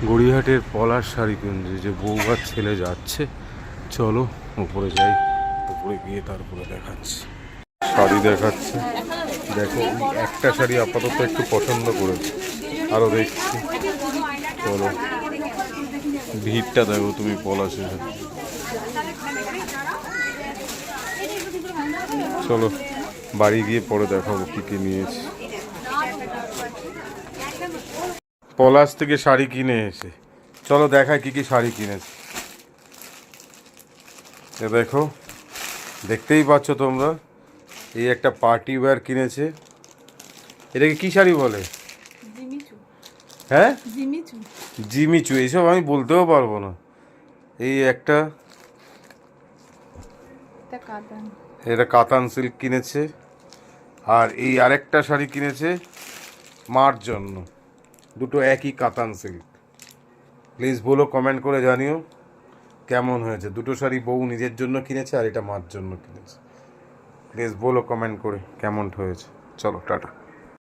গড়িয়াহাটের পলাশ শাড়ি কেন্দ্রে যে বউ আর ছেলে যাচ্ছে, চলো উপরে যাই, উপরে গিয়ে তারপরে দেখাচ্ছি। শাড়ি দেখাচ্ছে, দেখো একটা শাড়ি আপাতত একটু পছন্দ করেছি, আরও দেখছি। চলো, ভিড়টা দেখো তুমি পলাশে। চলো বাড়ি গিয়ে পরে দেখাবো কী কী নিয়েছি। পলাশ থেকে শাড়ি কিনে এসে চলো দেখায় কী কী শাড়ি কিনেছি। এ দেখো, দেখতেই পাচ্ছ তোমরা, এই একটা পার্টি ওয়্যার কিনেছে। এটাকে কি শাড়ি বলে? হ্যাঁ, জিমিচু। এইসব আমি বলতেও পারবো না। এই একটা, এটা কাতান সিল্ক কিনেছে। আর এই আরেকটা শাড়ি কিনেছে মার জন্য, দুটো একই কাতান সিল্ক। প্লিজ বলো, কমেন্ট করে জানিও কেমন হয়েছে। দুটো শাড়ি বউ নিজের জন্য কিনেছে আর এটা মার জন্য কিনেছে। প্লিজ বলো কমেন্ট করে কেমন হয়েছে। চলো টাটা।